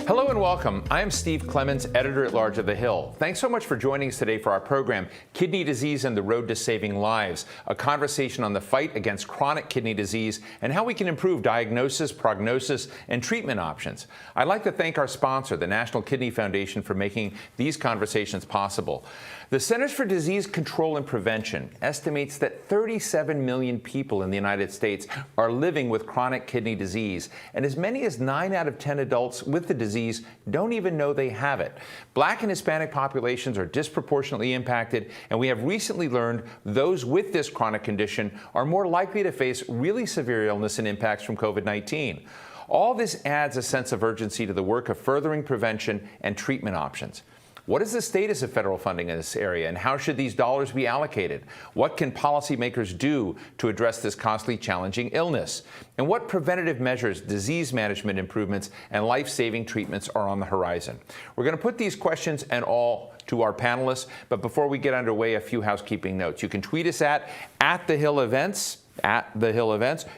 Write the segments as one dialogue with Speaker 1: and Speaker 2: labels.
Speaker 1: Hello and welcome. I am Steve Clements, editor-at-large of The Hill. Thanks so much for joining us today for our program, Kidney Disease and the Road to Saving Lives, a conversation on the fight against chronic kidney disease and how we can improve diagnosis, prognosis, and treatment options. I'd like to thank our sponsor, the National Kidney Foundation, for making these conversations possible. The Centers for Disease Control and Prevention estimates that 37 million people in the United States are living with chronic kidney disease, and as many as 9 out of 10 adults with the disease don't even know they have it. Black and Hispanic populations are disproportionately impacted, and we have recently learned those with this chronic condition are more likely to face really severe illness and impacts from COVID-19. All this adds a sense of urgency to the work of furthering prevention and treatment options. What is the status of federal funding in this area, and how should these dollars be allocated? What can policymakers do to address this constantly challenging illness? And what preventative measures, disease management improvements, and life-saving treatments are on the horizon? We're going to put these questions and all to our panelists, but before we get underway, a few housekeeping notes. You can tweet us at The Hill Events,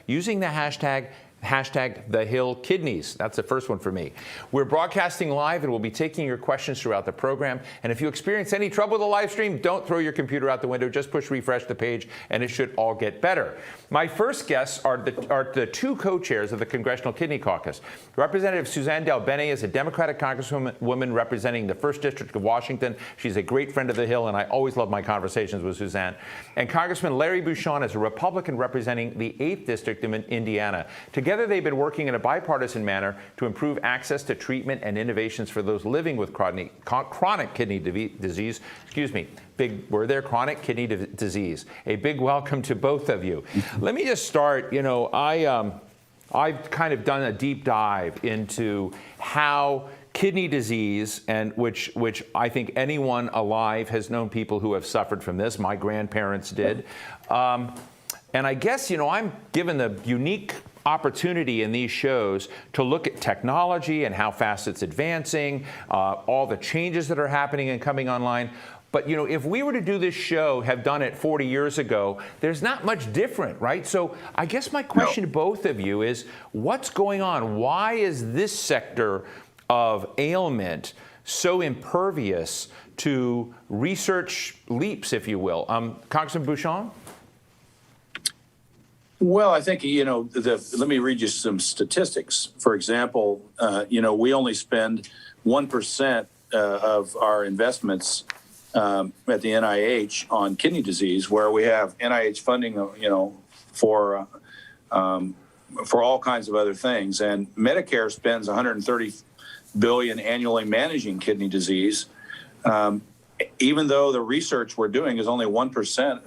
Speaker 1: using the hashtag #TheHillKidneys. That's the first one for me. We're broadcasting live and we'll be taking your questions throughout the program. And if you experience any trouble with the live stream, don't throw your computer out the window. Just push refresh the page and it should all get better. My first guests are the two co-chairs of the Congressional Kidney Caucus. Representative Suzanne DelBene is a Democratic congresswoman representing the 1st District of Washington. She's a great friend of the Hill, and I always love my conversations with Suzanne. And Congressman Larry Bucshon is a Republican representing the 8th District in Indiana. Together, they've been working in a bipartisan manner to improve access to treatment and innovations for those living with chronic kidney disease. Big word there, chronic kidney disease. A big welcome to both of you. Let me just start. I've kind of done a deep dive into how kidney disease, and which I think anyone alive has known people who have suffered from this. My grandparents did. And I guess, I'm given the unique opportunity in these shows to look at technology and how fast it's advancing, all the changes that are happening and coming online. But, if we were to do this show, have done it 40 years ago, there's not much different, right? So I guess my question to both of you is, what's going on? Why is this sector of ailment so impervious to research leaps, if you will? Congressman Bucshon?
Speaker 2: Well, I think, let me read you some statistics. For example, we only spend 1% of our investments at the NIH on kidney disease, where we have NIH funding, for all kinds of other things. And Medicare spends $130 billion annually managing kidney disease, even though the research we're doing is only 1%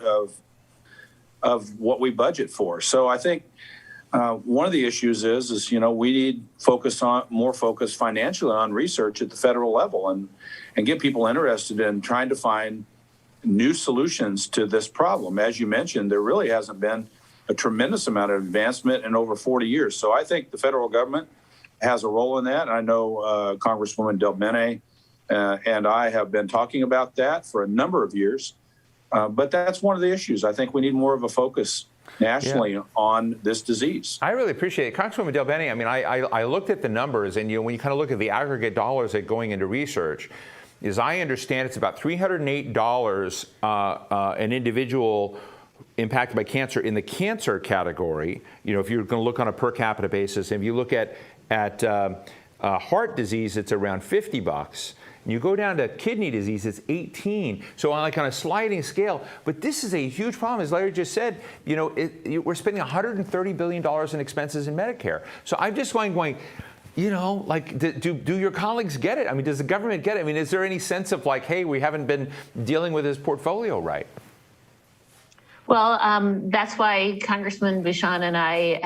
Speaker 2: of what we budget for. So I think one of the issues is we need more focus financially on research at the federal level and get people interested in trying to find new solutions to this problem. As you mentioned, there really hasn't been a tremendous amount of advancement in over 40 years. So I think the federal government has a role in that. I know Congresswoman DelBene and I have been talking about that for a number of years. But that's one of the issues. I think we need more of a focus nationally on this disease.
Speaker 1: I really appreciate it. Congresswoman DelBene, I looked at the numbers, and when you kind of look at the aggregate dollars that are going into research, as I understand, it's about $308 an individual impacted by cancer in the cancer category. If you're going to look on a per capita basis, and if you look at heart disease, it's around $50. You go down to kidney disease, it's 18. So on a sliding scale. But this is a huge problem. As Larry just said, we're spending $130 billion in expenses in Medicare. So I'm just going, do your colleagues get it? Does the government get it? Is there any sense of hey, we haven't been dealing with this portfolio right?
Speaker 3: Well, that's why Congressman Bucshon and I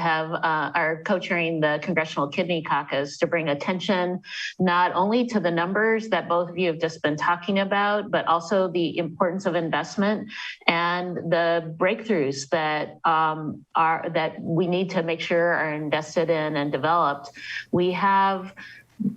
Speaker 3: are co-chairing the Congressional Kidney Caucus to bring attention not only to the numbers that both of you have just been talking about, but also the importance of investment and the breakthroughs that that we need to make sure are invested in and developed. We have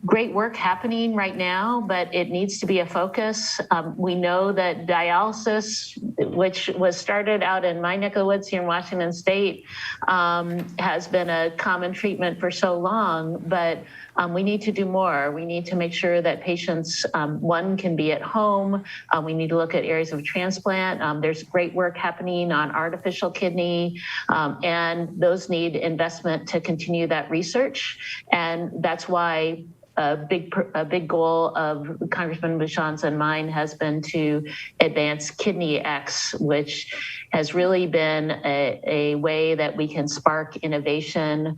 Speaker 3: great work happening right now, but it needs to be a focus. We know that dialysis, which was started out in my neck of the woods here in Washington State, has been a common treatment for so long, but we need to do more. We need to make sure that patients, one, can be at home. We need to look at areas of transplant. There's great work happening on artificial kidney, and those need investment to continue that research. And that's why a big goal of Congressman Bouchon's and mine has been to advance Kidney X, which has really been a way that we can spark innovation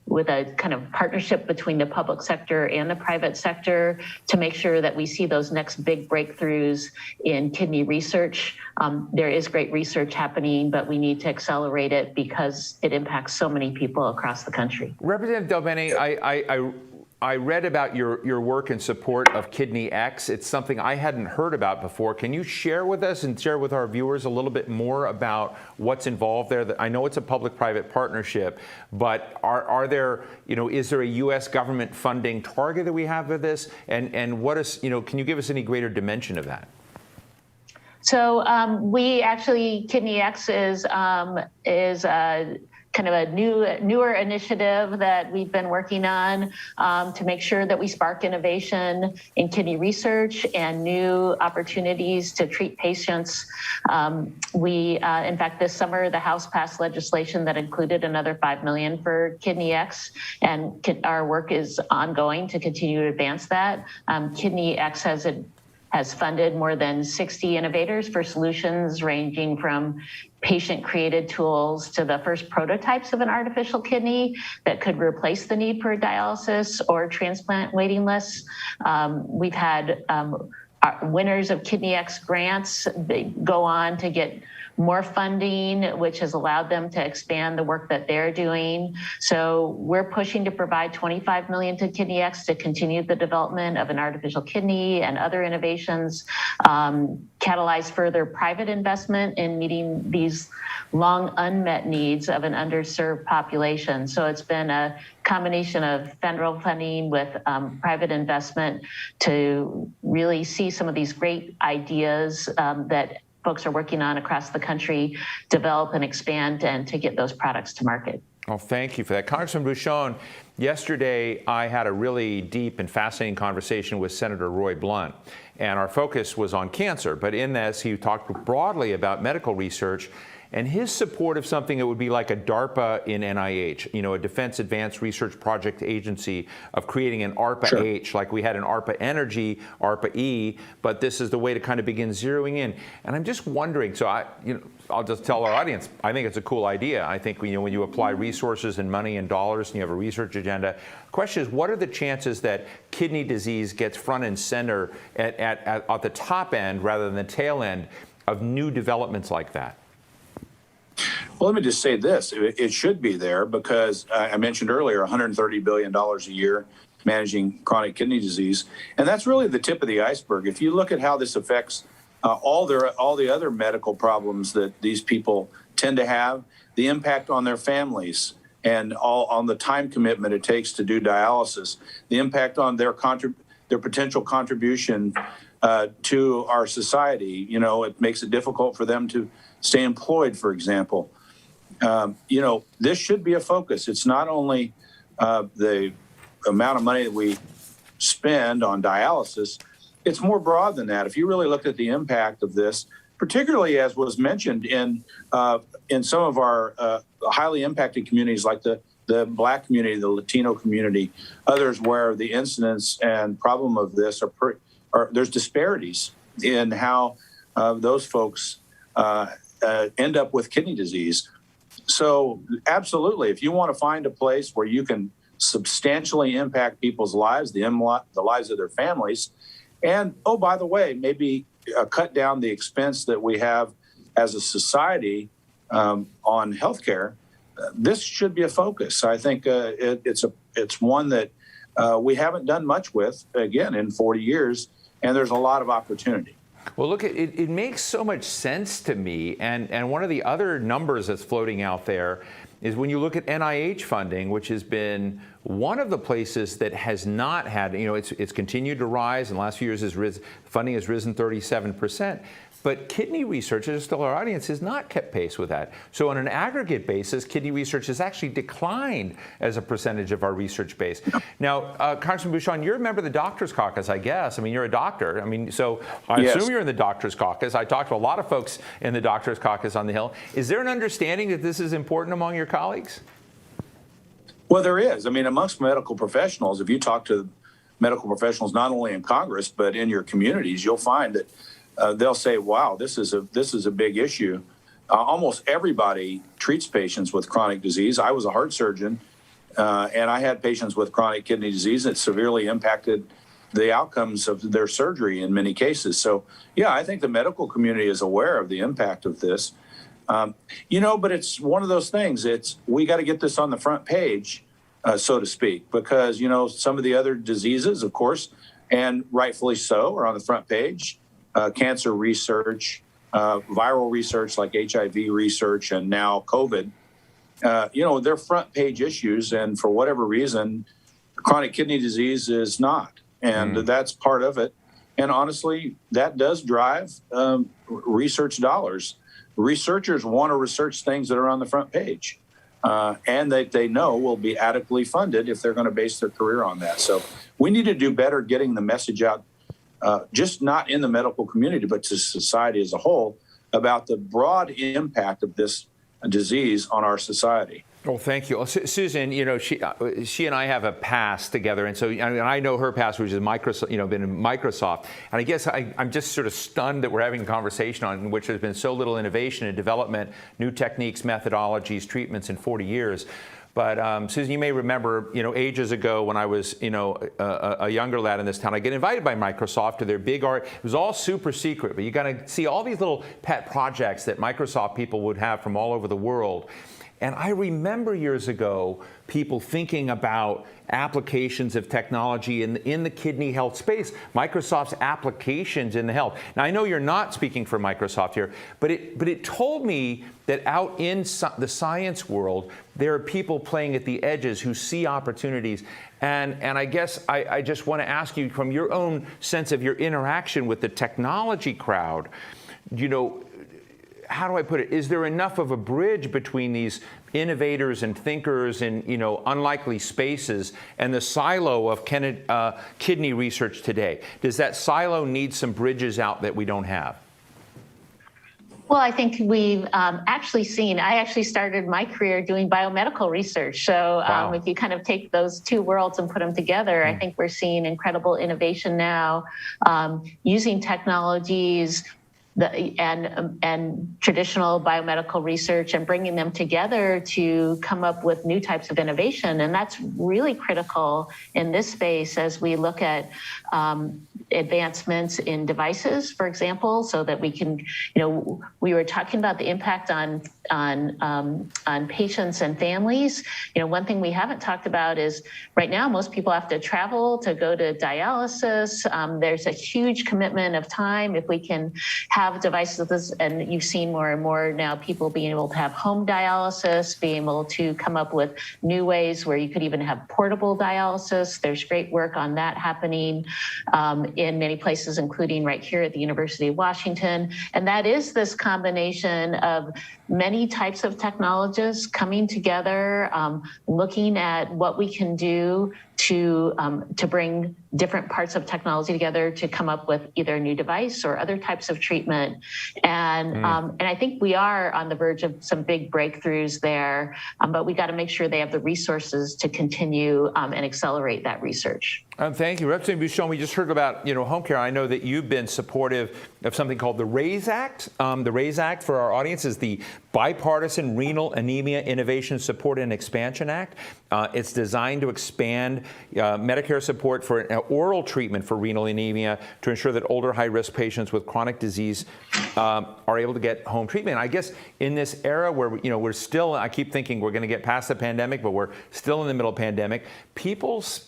Speaker 3: with a kind of partnership between the public sector and the private sector to make sure that we see those next big breakthroughs in kidney research. There is great research happening, but we need to accelerate it because it impacts so many people across the country.
Speaker 1: Representative Del Bene, I read about your work in support of Kidney X. It's something I hadn't heard about before. Can you share with us and share with our viewers a little bit more about what's involved there? I know it's a public-private partnership, but are there, is there a U.S. government funding target that we have for this? And what is, can you give us any greater dimension of that?
Speaker 3: So we actually, Kidney X is kind of a newer initiative that we've been working on to make sure that we spark innovation in kidney research and new opportunities to treat patients. In fact, this summer, the House passed legislation that included another $5 million for Kidney X, and our work is ongoing to continue to advance that. Kidney X has funded more than 60 innovators for solutions ranging from patient-created tools to the first prototypes of an artificial kidney that could replace the need for dialysis or transplant waiting lists. We've had winners of Kidney X grants. They go on to get more funding, which has allowed them to expand the work that they're doing. So we're pushing to provide $25 million to Kidney X to continue the development of an artificial kidney and other innovations, catalyze further private investment in meeting these long unmet needs of an underserved population. So it's been a combination of federal funding with private investment to really see some of these great ideas that folks are working on across the country, develop and expand, and to get those products to market.
Speaker 1: Well, thank you for that. Congressman Bouchon, yesterday I had a really deep and fascinating conversation with Senator Roy Blunt, and our focus was on cancer. But in this, he talked broadly about medical research and his support of something that would be like a DARPA in NIH, a Defense Advanced Research Project Agency, of creating an ARPA-H, like we had an ARPA Energy, ARPA-E, but this is the way to kind of begin zeroing in. And I'm just wondering, so I'll just tell our audience, I think it's a cool idea. I think when you apply resources and money and dollars and you have a research agenda, the question is, what are the chances that kidney disease gets front and center at the top end rather than the tail end of new developments like that?
Speaker 2: Well, let me just say this. It should be there because I mentioned earlier $130 billion a year managing chronic kidney disease. And that's really the tip of the iceberg. If you look at how this affects all the other medical problems that these people tend to have, the impact on their families and on the time commitment it takes to do dialysis, the impact on their potential contribution to our society, it makes it difficult for them to stay employed, for example. This should be a focus. It's not only the amount of money that we spend on dialysis, it's more broad than that. If you really looked at the impact of this, particularly as was mentioned in some of our highly impacted communities like the Black community, the Latino community, others where the incidence and problem of this there's disparities in how those folks end up with kidney disease. So absolutely, if you want to find a place where you can substantially impact people's lives, the lives of their families, and, oh, by the way, maybe cut down the expense that we have as a society on healthcare, this should be a focus. I think it's one that we haven't done much with, again, in 40 years, and there's a lot of opportunity.
Speaker 1: Well, look, it makes so much sense to me. And one of the other numbers that's floating out there is when you look at NIH funding, which has been one of the places that has not had, it's continued to rise. In the last few years, funding has risen 37%. But kidney research, as still our audience, has not kept pace with that. So on an aggregate basis, kidney research has actually declined as a percentage of our research base. Now, Congressman Bucshon, you're a member of the Doctors Caucus, I guess. I mean, you're a doctor. I mean, so I assume you're in the Doctors Caucus. I talked to a lot of folks in the Doctors Caucus on the Hill. Is there an understanding that this is important among your colleagues?
Speaker 2: Well, there is. I mean, amongst medical professionals, if you talk to medical professionals, not only in Congress, but in your communities, you'll find that they'll say, wow, this is a big issue. Almost everybody treats patients with chronic disease. I was a heart surgeon, and I had patients with chronic kidney disease that severely impacted the outcomes of their surgery in many cases. So, yeah, I think the medical community is aware of the impact of this. But it's one of those things. We got to get this on the front page, so to speak, because, some of the other diseases, of course, and rightfully so, are on the front page. Cancer research, viral research like HIV research, and now COVID, they're front page issues. And for whatever reason, chronic kidney disease is not. And that's part of it. And honestly, that does drive research dollars. Researchers want to research things that are on the front page, and that they know will be adequately funded if they're going to base their career on that. So we need to do better getting the message out, just not in the medical community, but to society as a whole, about the broad impact of this disease on our society.
Speaker 1: Well, thank you. Susan, she and I have a past together, and so I know her past, which is Microsoft, been in Microsoft. And I guess I'm just sort of stunned that we're having a conversation on which there's been so little innovation and development, new techniques, methodologies, treatments in 40 years. But Susan, you may remember, ages ago when I was, a younger lad in this town, I get invited by Microsoft to their big art. It was all super secret, but you got to see all these little pet projects that Microsoft people would have from all over the world. And I remember years ago people thinking about applications of technology in the kidney health space, Microsoft's applications in the health. Now, I know you're not speaking for Microsoft here, but it told me that out in the science world, there are people playing at the edges who see opportunities. And I guess I just want to ask you, from your own sense of your interaction with the technology crowd, how do I put it? Is there enough of a bridge between these innovators and thinkers in unlikely spaces and the silo of kidney research today? Does that silo need some bridges out that we don't have?
Speaker 3: Well, I think we've actually seen, I actually started my career doing biomedical research. So
Speaker 1: Wow.
Speaker 3: If you kind of take those two worlds and put them together, I think we're seeing incredible innovation now, using technologies and traditional biomedical research and bringing them together to come up with new types of innovation. And that's really critical in this space as we look at advancements in devices, for example, so that we can, we were talking about the impact on patients and families. One thing we haven't talked about is right now, most people have to travel to go to dialysis. There's a huge commitment of time. If we can have devices, and you've seen more and more now people being able to have home dialysis, being able to come up with new ways where you could even have portable dialysis. There's great work on that happening in many places, including right here at the University of Washington. And that is this combination of many types of technologists coming together, looking at what we can do to bring different parts of technology together to come up with either a new device or other types of treatment. And I think we are on the verge of some big breakthroughs there, but we got to make sure they have the resources to continue and accelerate that research.
Speaker 1: Thank you. Representative Bucshon, we just heard about home care. I know that you've been supportive of something called the RAISE Act. The RAISE Act, for our audience, is the Bipartisan Renal Anemia Innovation Support and Expansion Act. It's designed to expand Medicare support for oral treatment for renal anemia to ensure that older high-risk patients with chronic disease are able to get home treatment. I guess in this era where we're still, I keep thinking we're going to get past the pandemic, but we're still in the middle of the pandemic, people's,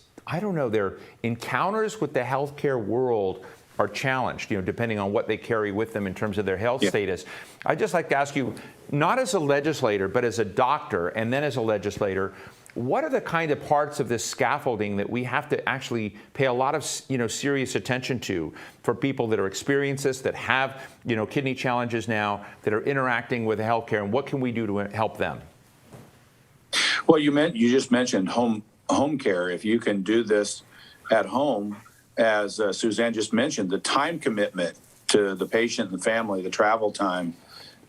Speaker 1: their encounters with the healthcare world are challenged, depending on what they carry with them in terms of their health status. I'd just like to ask you, not as a legislator, but as a doctor and then as a legislator, what are the kind of parts of this scaffolding that we have to actually pay a lot of serious attention to for people that are experiencing this, that have kidney challenges now, that are interacting with healthcare, and what can we do to help them?
Speaker 2: Well, you just mentioned home care. If you can do this at home, as Suzanne just mentioned, the time commitment to the patient and the family, the travel time,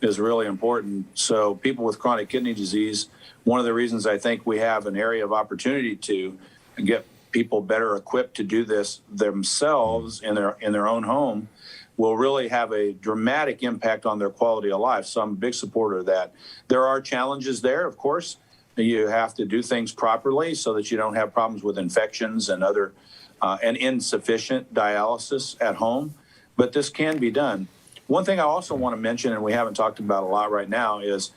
Speaker 2: is really important. So people with chronic kidney disease, one of the reasons I think we have an area of opportunity to get people better equipped to do this themselves in their own home will really have a dramatic impact on their quality of life. So I'm a big supporter of that. There are challenges there, of course. You have to do things properly so that you don't have problems with infections and other and insufficient dialysis at home. But this can be done. One thing I also want to mention, and we haven't talked about a lot right now, is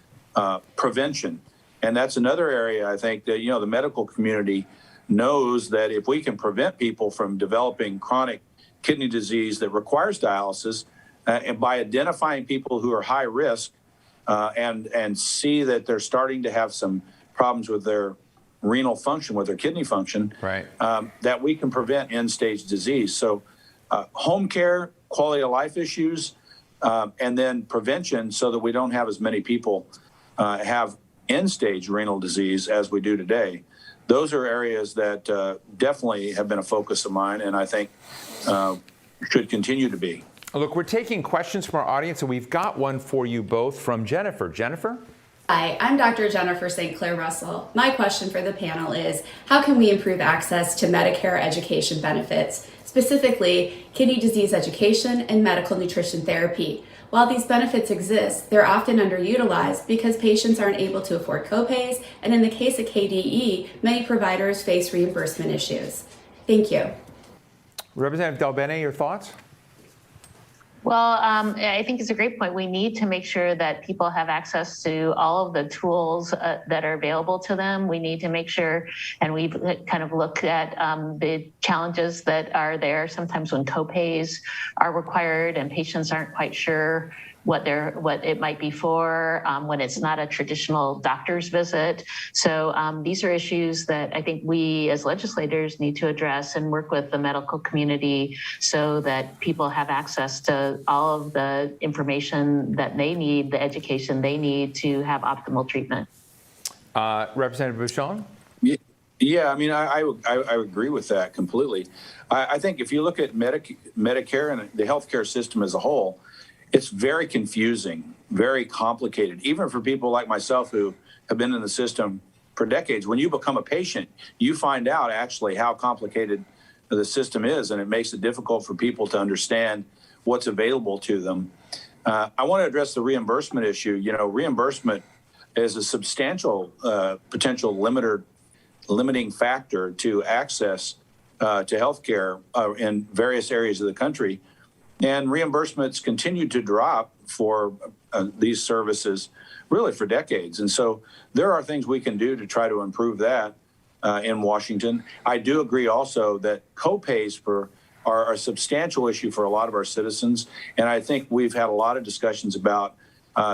Speaker 2: prevention. And that's another area I think that, the medical community knows that if we can prevent people from developing chronic kidney disease that requires dialysis, and by identifying people who are high risk and see that they're starting to have some problems with their renal function, with their kidney function,
Speaker 1: right,
Speaker 2: that we can prevent end-stage disease. So home care, quality of life issues, and then prevention so that we don't have as many people have end-stage renal disease as we do today. Those are areas that definitely have been a focus of mine, and I think should continue to be.
Speaker 1: Look, we're taking questions from our audience, and we've got one for you both from Jennifer. Jennifer?
Speaker 4: Hi, I'm Dr. Jennifer St. Clair Russell. My question for the panel is, how can we improve access to Medicare education benefits, specifically kidney disease education and medical nutrition therapy? While these benefits exist, they're often underutilized because patients aren't able to afford copays, and in the case of KDE, many providers face reimbursement issues. Thank you.
Speaker 1: Representative Del Bene, your thoughts?
Speaker 3: Well, I think it's a great point. We need to make sure that people have access to all of the tools that are available to them. We need to make sure, and we've kind of looked at the challenges that are there sometimes when copays are required and patients aren't quite sure what it might be for when it's not a traditional doctor's visit. So these are issues that I think we as legislators need to address and work with the medical community so that people have access to all of the information that they need, the education they need to have optimal treatment.
Speaker 1: Representative Buchon?
Speaker 2: Yeah, I mean, I agree with that completely. I think if you look at Medicare and the healthcare system as a whole, it's very confusing, very complicated, even for people like myself who have been in the system for decades. When you become a patient, you find out actually how complicated the system is, and it makes it difficult for people to understand what's available to them. I want to address the reimbursement issue. Reimbursement is a substantial potential limiting factor to access to healthcare in various areas of the country. And reimbursements continue to drop for these services really for decades. And so there are things we can do to try to improve that in Washington. I do agree also that copays are a substantial issue for a lot of our citizens. And I think we've had a lot of discussions about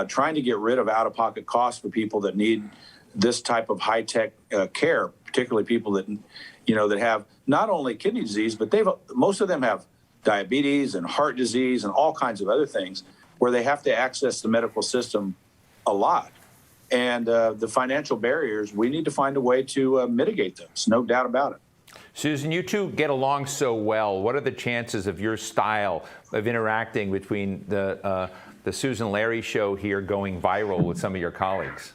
Speaker 2: trying to get rid of out-of-pocket costs for people that need this type of high-tech care, particularly people that, that have not only kidney disease, but most of them have diabetes and heart disease and all kinds of other things where they have to access the medical system a lot. And the financial barriers, we need to find a way to mitigate those, no doubt about it.
Speaker 1: Susan, you two get along so well. What are the chances of your style of interacting between the Susan Larry show here going viral with some of your colleagues?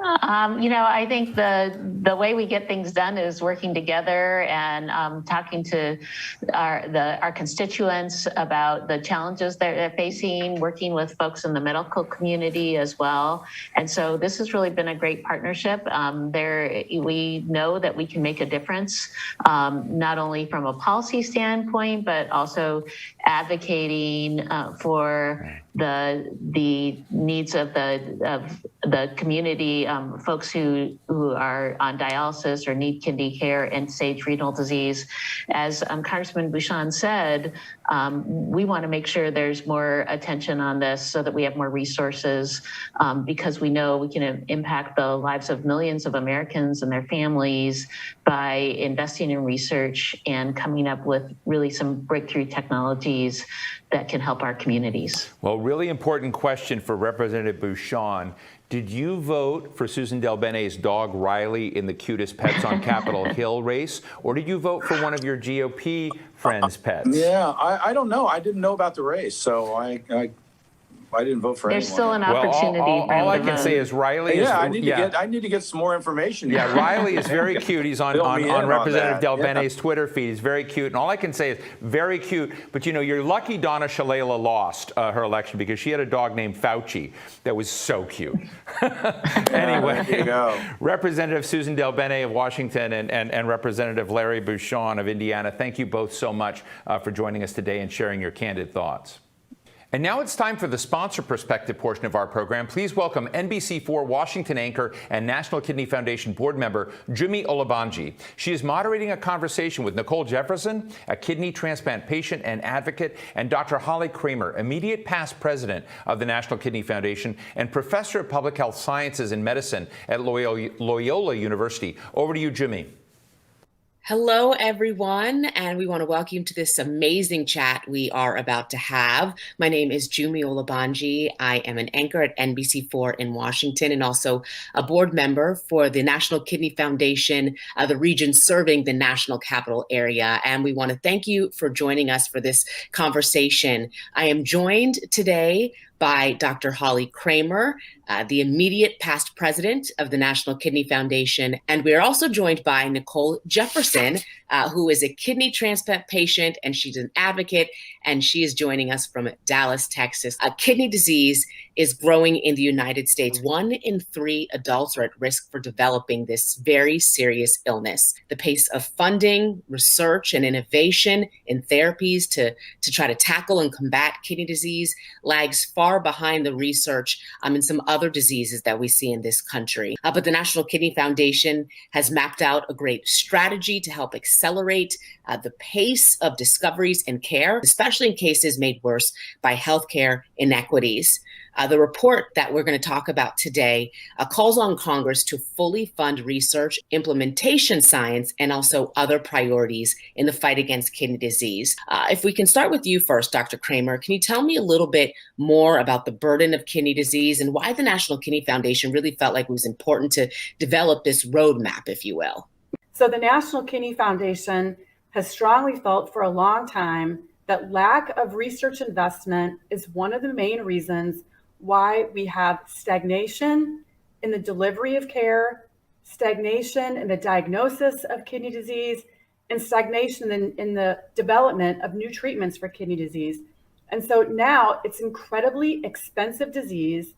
Speaker 3: I think the way we get things done is working together and talking to our constituents about the challenges that they're facing, working with folks in the medical community as well. And so this has really been a great partnership. We know that we can make a difference, not only from a policy standpoint, but also advocating for the needs of the community, folks who are on dialysis or need kidney care and stage renal disease. As Congressman Bouchon said, we want to make sure there's more attention on this so that we have more resources, because we know we can impact the lives of millions of Americans and their families by investing in research and coming up with really some breakthrough technologies that can help our communities.
Speaker 1: Well, really important question for Representative Bouchon. Did you vote for Susan DelBene's dog Riley in the Cutest Pets on Capitol Hill race, or did you vote for one of your GOP friends' pets?
Speaker 2: Yeah, I don't know. I didn't know about the race, so I didn't vote for anyone.
Speaker 3: There's still an opportunity.
Speaker 1: All I can say is Riley is...
Speaker 2: I need to get some more information.
Speaker 1: Yeah, Riley is very cute. He's on Representative DelBene's Twitter feed. He's very cute. And all I can say is very cute. But, you know, you're lucky Donna Shalala lost her election because she had a dog named Fauci that was so cute. Anyway,
Speaker 2: there you go.
Speaker 1: Representative Susan DelBene of Washington and Representative Larry Bouchon of Indiana, thank you both so much for joining us today and sharing your candid thoughts. And now it's time for the sponsor perspective portion of our program. Please welcome NBC4 Washington anchor and National Kidney Foundation board member, Jumi Olabanji. She is moderating a conversation with Nicole Jefferson, a kidney transplant patient and advocate, and Dr. Holly Kramer, immediate past president of the National Kidney Foundation and professor of public health sciences and medicine at Loyola University. Over to you, Jumi.
Speaker 5: Hello, everyone, and we want to welcome you to this amazing chat we are about to have. My name is Jumi Olabanji. I am an anchor at NBC4 in Washington and also a board member for the National Kidney Foundation, the region serving the National Capital Area. And we want to thank you for joining us for this conversation. I am joined today by Dr. Holly Kramer, the immediate past president of the National Kidney Foundation. And we are also joined by Nicole Jefferson, who is a kidney transplant patient, and she's an advocate, and she is joining us from Dallas, Texas. Kidney disease is growing in the United States. 1 in 3 adults are at risk for developing this very serious illness. The pace of funding, research, and innovation in therapies to try to tackle and combat kidney disease lags far behind the research in some other diseases that we see in this country. But the National Kidney Foundation has mapped out a great strategy to help accelerate the pace of discoveries and care, especially in cases made worse by healthcare inequities. The report that we're going to talk about today calls on Congress to fully fund research, implementation science, and also other priorities in the fight against kidney disease. If we can start with you first, Dr. Kramer, can you tell me a little bit more about the burden of kidney disease and why the National Kidney Foundation really felt like it was important to develop this roadmap, if you will?
Speaker 6: So the National Kidney Foundation has strongly felt for a long time that lack of research investment is one of the main reasons why we have stagnation in the delivery of care, stagnation in the diagnosis of kidney disease, and stagnation in the development of new treatments for kidney disease. And so now it's incredibly expensive disease.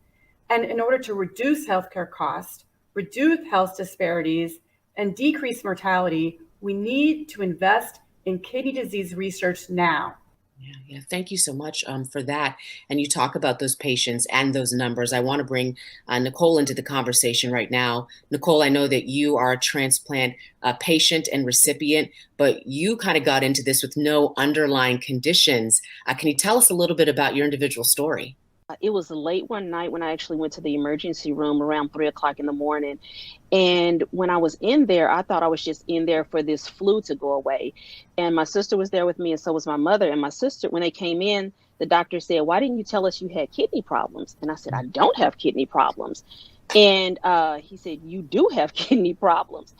Speaker 6: And in order to reduce healthcare costs, reduce health disparities, and decrease mortality, we need to invest in kidney disease research now.
Speaker 5: Yeah. Thank you so much for that. And you talk about those patients and those numbers. I want to bring Nicole into the conversation right now. Nicole, I know that you are a transplant patient and recipient, but you kind of got into this with no underlying conditions. Can you tell us a little bit about your individual story?
Speaker 7: It was late one night when I actually went to the emergency room around 3 o'clock in the morning. And when I was in there, I thought I was just in there for this flu to go away. And my sister was there with me, and so was my mother. And my sister, when they came in, the doctor said, "Why didn't you tell us you had kidney problems?" And I said, "I don't have kidney problems." And he said, "You do have kidney problems."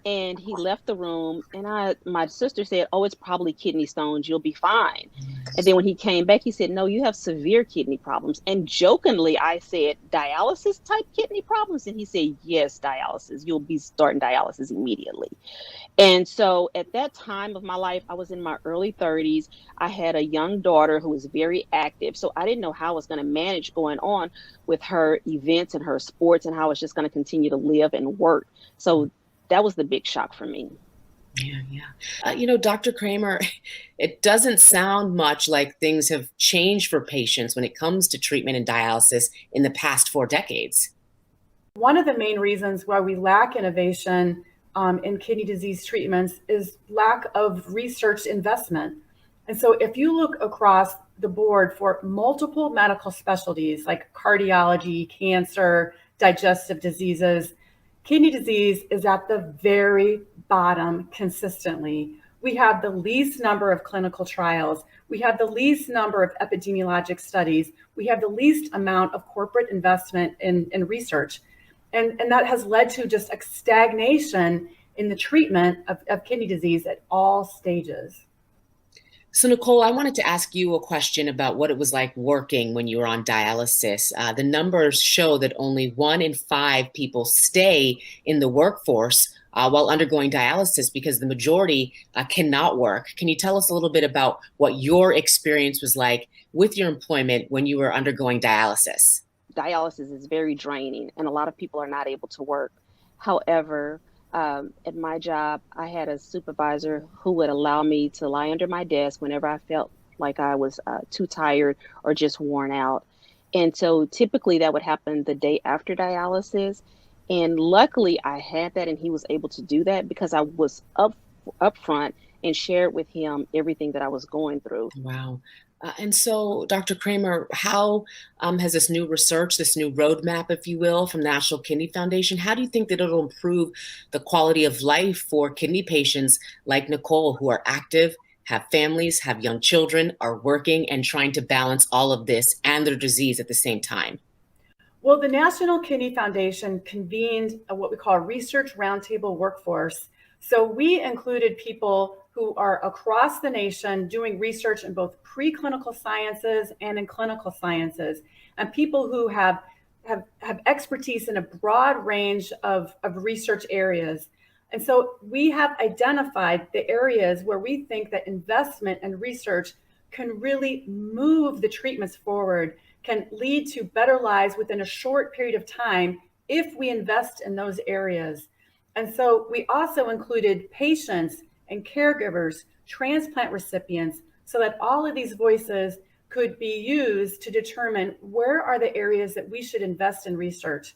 Speaker 7: And he left the room, and my sister said, "Oh, it's probably kidney stones. You'll be fine." And then when he came back, he said, "No, you have severe kidney problems." And jokingly, I said, "Dialysis type kidney problems?" And he said, "Yes, dialysis. You'll be starting dialysis immediately." And so at that time of my life, I was in my early 30s. I had a young daughter who was very active. So I didn't know how I was going to manage going on with her events and her sports and how I was just going to continue to live and work. So that was the big shock for me.
Speaker 5: Yeah, yeah. Dr. Kramer, it doesn't sound much like things have changed for patients when it comes to treatment and dialysis in the past 4 decades.
Speaker 6: One of the main reasons why we lack innovation in kidney disease treatments is lack of research investment. And so if you look across the board for multiple medical specialties like cardiology, cancer, digestive diseases, kidney disease is at the very bottom consistently. We have the least number of clinical trials. We have the least number of epidemiologic studies. We have the least amount of corporate investment in research. And that has led to just a stagnation in the treatment of kidney disease at all stages.
Speaker 5: So, Nicole, I wanted to ask you a question about what it was like working when you were on dialysis. The numbers show that only 1 in 5 people stay in the workforce while undergoing dialysis because the majority cannot work. Can you tell us a little bit about what your experience was like with your employment when you were undergoing dialysis?
Speaker 7: Dialysis is very draining, and a lot of people are not able to work. However, at my job, I had a supervisor who would allow me to lie under my desk whenever I felt like I was too tired or just worn out. And so typically that would happen the day after dialysis. And luckily I had that and he was able to do that because I was upfront and shared with him everything that I was going through.
Speaker 5: Wow. And so, Dr. Kramer, how has this new research, this new roadmap, if you will, from the National Kidney Foundation, how do you think that it'll improve the quality of life for kidney patients like Nicole, who are active, have families, have young children, are working and trying to balance all of this and their disease at the same time?
Speaker 6: Well, the National Kidney Foundation convened what we call a research roundtable workforce. So we included people who are across the nation doing research in both preclinical sciences and in clinical sciences, and people who have expertise in a broad range of research areas. And so we have identified the areas where we think that investment and research can really move the treatments forward, can lead to better lives within a short period of time if we invest in those areas. And so we also included patients and caregivers, transplant recipients, so that all of these voices could be used to determine where are the areas that we should invest in research.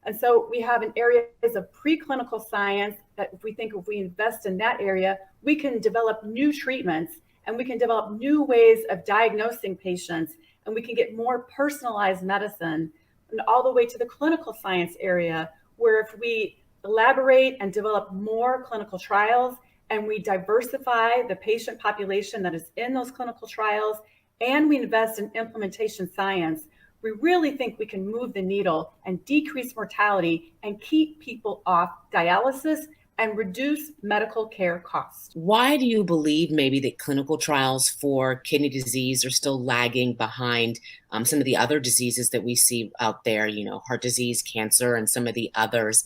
Speaker 6: And so we have an areas of preclinical science that if we invest in that area, we can develop new treatments and we can develop new ways of diagnosing patients and we can get more personalized medicine, and all the way to the clinical science area, where if we elaborate and develop more clinical trials and we diversify the patient population that is in those clinical trials and we invest in implementation science, we really think we can move the needle and decrease mortality and keep people off dialysis and reduce medical care costs.
Speaker 5: Why do you believe maybe that clinical trials for kidney disease are still lagging behind some of the other diseases that we see out there, heart disease, cancer, and some of the others?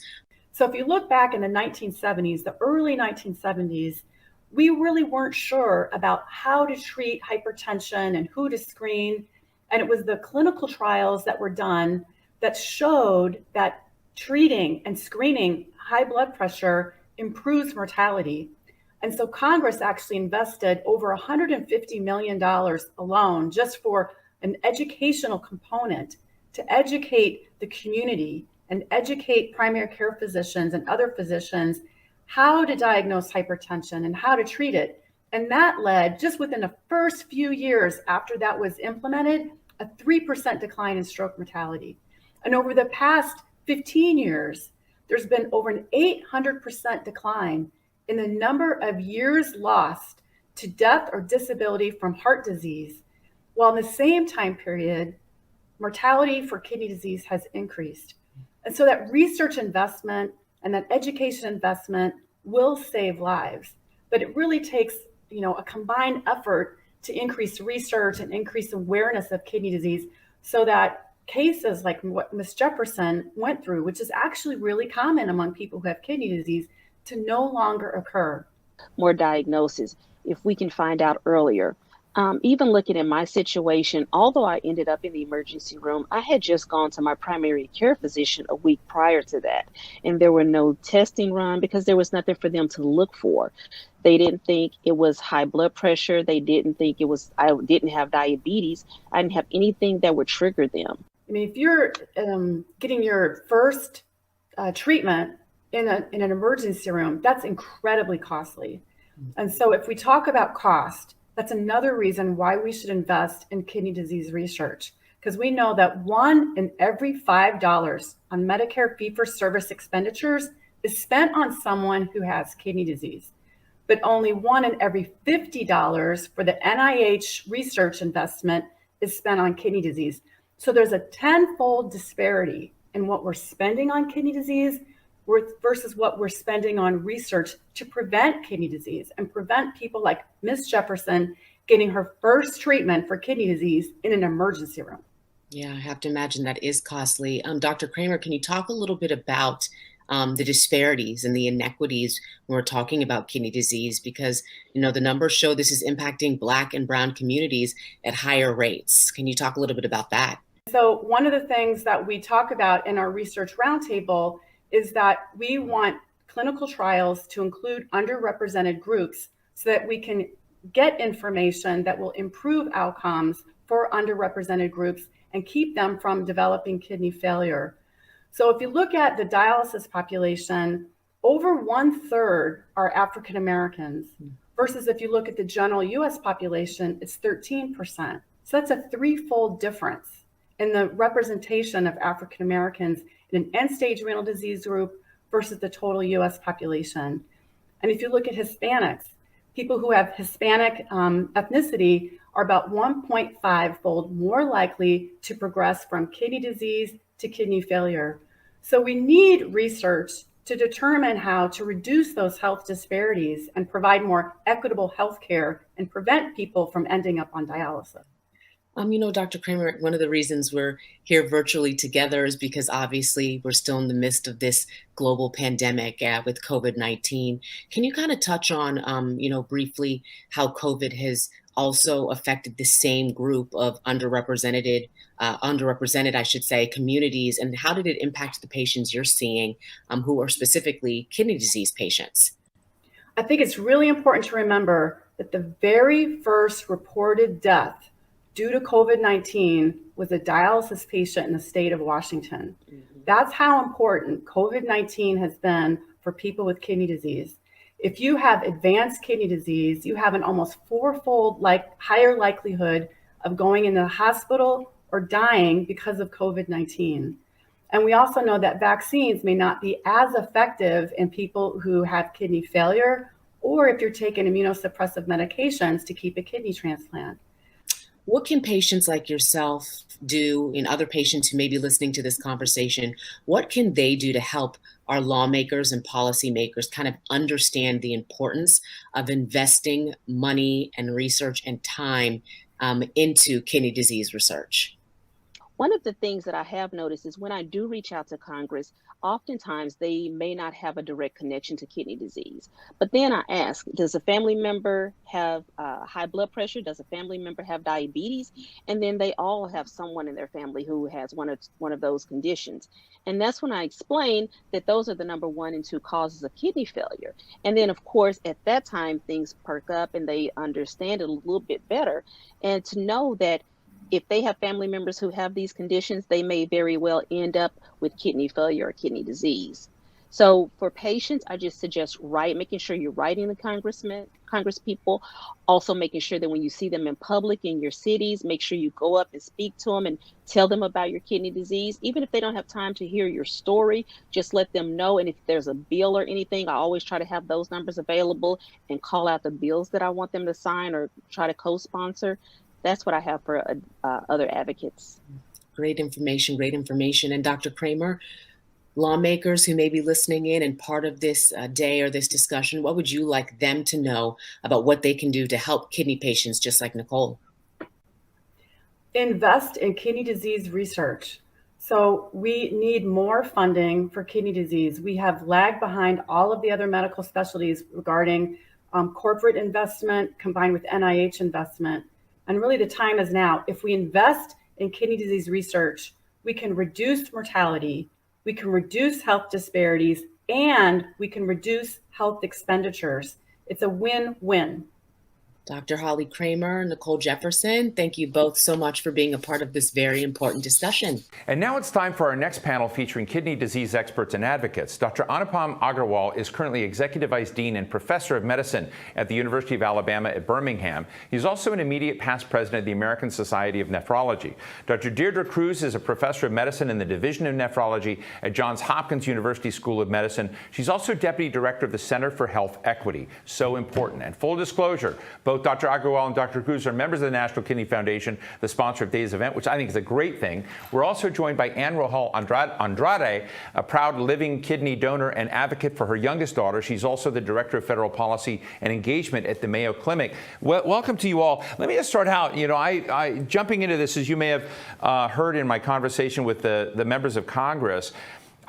Speaker 6: So if you look back in the 1970s, the early 1970s, we really weren't sure about how to treat hypertension and who to screen. And it was the clinical trials that were done that showed that treating and screening high blood pressure improves mortality. And so Congress actually invested over $150 million alone just for an educational component to educate the community and educate primary care physicians and other physicians how to diagnose hypertension and how to treat it. And that led, just within the first few years after that was implemented, a 3% decline in stroke mortality. And over the past 15 years, there's been over an 800% decline in the number of years lost to death or disability from heart disease, while in the same time period, mortality for kidney disease has increased. And so that research investment and that education investment will save lives, but it really takes, a combined effort to increase research and increase awareness of kidney disease so that cases like what Ms. Jefferson went through, which is actually really common among people who have kidney disease, to no longer occur.
Speaker 7: More diagnosis. If we can find out earlier, Even looking at my situation, although I ended up in the emergency room, I had just gone to my primary care physician a week prior to that. And there were no testing run because there was nothing for them to look for. They didn't think it was high blood pressure. They didn't think I didn't have diabetes. I didn't have anything that would trigger them.
Speaker 6: I mean, if you're getting your first treatment in an emergency room, that's incredibly costly. And so if we talk about cost, that's another reason why we should invest in kidney disease research, because we know that 1 in every $5 on Medicare fee-for-service expenditures is spent on someone who has kidney disease, but only 1 in every $50 for the NIH research investment is spent on kidney disease. So there's a tenfold disparity in what we're spending on kidney disease versus what we're spending on research to prevent kidney disease and prevent people like Miss Jefferson getting her first treatment for kidney disease in an emergency room.
Speaker 5: Yeah, I have to imagine that is costly. Dr. Kramer, can you talk a little bit about the disparities and the inequities when we're talking about kidney disease? Because, the numbers show this is impacting Black and Brown communities at higher rates. Can you talk a little bit about that?
Speaker 6: So one of the things that we talk about in our research roundtable is that we want clinical trials to include underrepresented groups so that we can get information that will improve outcomes for underrepresented groups and keep them from developing kidney failure. So if you look at the dialysis population, over 1/3 are African Americans, versus if you look at the general US population, it's 13%. So that's a threefold difference in the representation of African Americans in an end-stage renal disease group versus the total US population. And if you look at Hispanics, people who have Hispanic ethnicity are about 1.5-fold more likely to progress from kidney disease to kidney failure. So we need research to determine how to reduce those health disparities and provide more equitable health care and prevent people from ending up on dialysis.
Speaker 5: Dr. Kramer, one of the reasons we're here virtually together is because obviously we're still in the midst of this global pandemic with COVID-19. Can you kind of touch on, briefly how COVID has also affected the same group of underrepresented, I should say, communities, and how did it impact the patients you're seeing who are specifically kidney disease patients?
Speaker 6: I think it's really important to remember that the very first reported death due to COVID-19 was a dialysis patient in the state of Washington. That's how important COVID-19 has been for people with kidney disease. If you have advanced kidney disease, you have an almost 4-fold higher likelihood of going into the hospital or dying because of COVID-19. And we also know that vaccines may not be as effective in people who have kidney failure, or if you're taking immunosuppressive medications to keep a kidney transplant.
Speaker 5: What can patients like yourself do, and other patients who may be listening to this conversation, what can they do to help our lawmakers and policymakers kind of understand the importance of investing money and research and time into kidney disease research?
Speaker 7: One of the things that I have noticed is when I do reach out to Congress, oftentimes they may not have a direct connection to kidney disease. But then I ask, does a family member have high blood pressure? Does a family member have diabetes? And then they all have someone in their family who has one of those conditions. And that's when I explain that those are the number 1 and 2 causes of kidney failure. And then, of course, at that time, things perk up and they understand it a little bit better. And to know that if they have family members who have these conditions, they may very well end up with kidney failure or kidney disease. So for patients, I just suggest making sure you're writing the Congress people, also making sure that when you see them in public in your cities, make sure you go up and speak to them and tell them about your kidney disease. Even if they don't have time to hear your story, just let them know. And if there's a bill or anything, I always try to have those numbers available and call out the bills that I want them to sign or try to co-sponsor. That's what I have for other advocates.
Speaker 5: Great information, great information. And Dr. Kramer, lawmakers who may be listening in and part of this day or this discussion, what would you like them to know about what they can do to help kidney patients just like Nicole?
Speaker 6: Invest in kidney disease research. So we need more funding for kidney disease. We have lagged behind all of the other medical specialties regarding corporate investment combined with NIH investment. And really the time is now. If we invest in kidney disease research, we can reduce mortality, we can reduce health disparities, and we can reduce health expenditures. It's a win-win.
Speaker 5: Dr. Holly Kramer, Nicole Jefferson, thank you both so much for being a part of this very important discussion.
Speaker 1: And now it's time for our next panel featuring kidney disease experts and advocates. Dr. Anupam Agarwal is currently Executive Vice Dean and Professor of Medicine at the University of Alabama at Birmingham. He's also an immediate past president of the American Society of Nephrology. Dr. Deirdre Cruz is a professor of medicine in the Division of Nephrology at Johns Hopkins University School of Medicine. She's also Deputy Director of the Center for Health Equity. So important. And full disclosure, both Dr. Agarwal and Dr. Cruz are members of the National Kidney Foundation, the sponsor of today's event, which I think is a great thing. We're also joined by Ann Rohal Andrade, a proud living kidney donor and advocate for her youngest daughter. She's also the Director of Federal Policy and Engagement at the Mayo Clinic. Welcome to you all. Let me just start out. You know, I jumping into this, as you may have heard in my conversation with the members of Congress,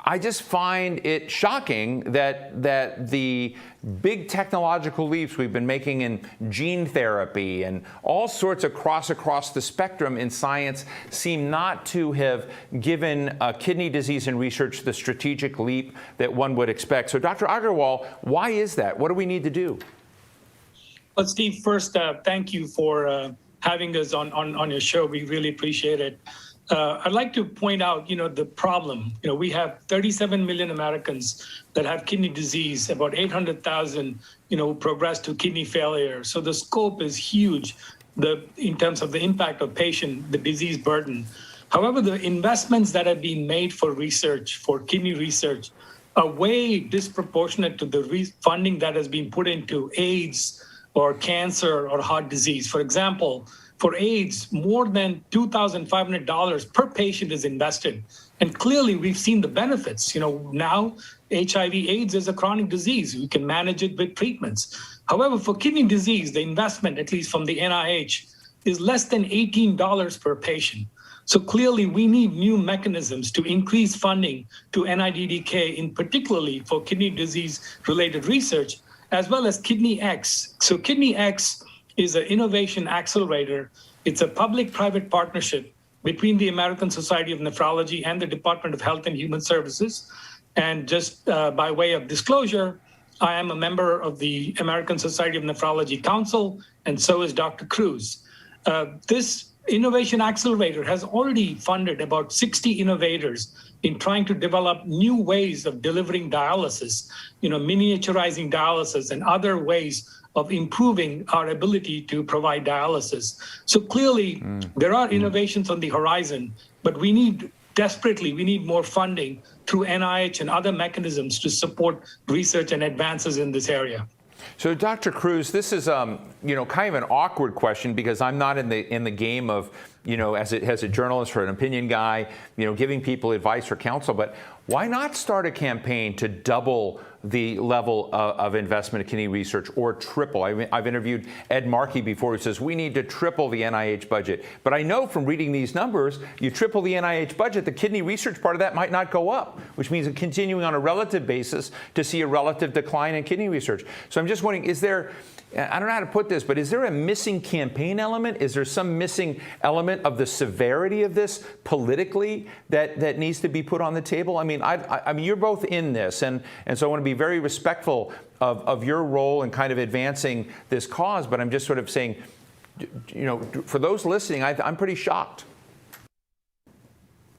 Speaker 1: I just find it shocking that the big technological leaps we've been making in gene therapy and all sorts across the spectrum in science seem not to have given kidney disease and research the strategic leap that one would expect. So, Dr. Agarwal, why is that? What do we need to do?
Speaker 8: Well, Steve, first, thank you for having us on your show. We really appreciate it. I'd like to point out, the problem. We have 37 million Americans that have kidney disease, about 800,000, progress to kidney failure. So the scope is huge in terms of the impact of the disease burden. However, the investments that have been made for research, for kidney research, are way disproportionate to the funding that has been put into AIDS or cancer or heart disease. For example, for AIDS, more than $2,500 per patient is invested. And clearly, we've seen the benefits. Now HIV/AIDS is a chronic disease. We can manage it with treatments. However, for kidney disease, the investment, at least from the NIH, is less than $18 per patient. So clearly, we need new mechanisms to increase funding to NIDDK, in particularly for kidney disease-related research, as well as Kidney X. So Kidney X is an innovation accelerator. It's a public-private partnership between the American Society of Nephrology and the Department of Health and Human Services. And just by way of disclosure, I am a member of the American Society of Nephrology Council, and so is Dr. Cruz. This innovation accelerator has already funded about 60 innovators in trying to develop new ways of delivering dialysis, miniaturizing dialysis and other ways of improving our ability to provide dialysis. So clearly, there are innovations on the horizon, but we need more funding through NIH and other mechanisms to support research and advances in this area.
Speaker 1: So, Dr. Cruz, this is kind of an awkward question because I'm not in the game of as a journalist or an opinion guy, giving people advice or counsel. But why not start a campaign to double the level of investment in kidney research or triple? I've interviewed Ed Markey before who says we need to triple the NIH budget. But I know from reading these numbers, you triple the NIH budget, the kidney research part of that might not go up, which means continuing on a relative basis to see a relative decline in kidney research. So I'm just wondering, is there, I don't know how to put this, but is there a missing campaign element? Is there some missing element of the severity of this politically that needs to be put on the table? I mean, you're both in this, and so I want to be very respectful of your role in kind of advancing this cause, but I'm just sort of saying, for those listening, I'm pretty shocked.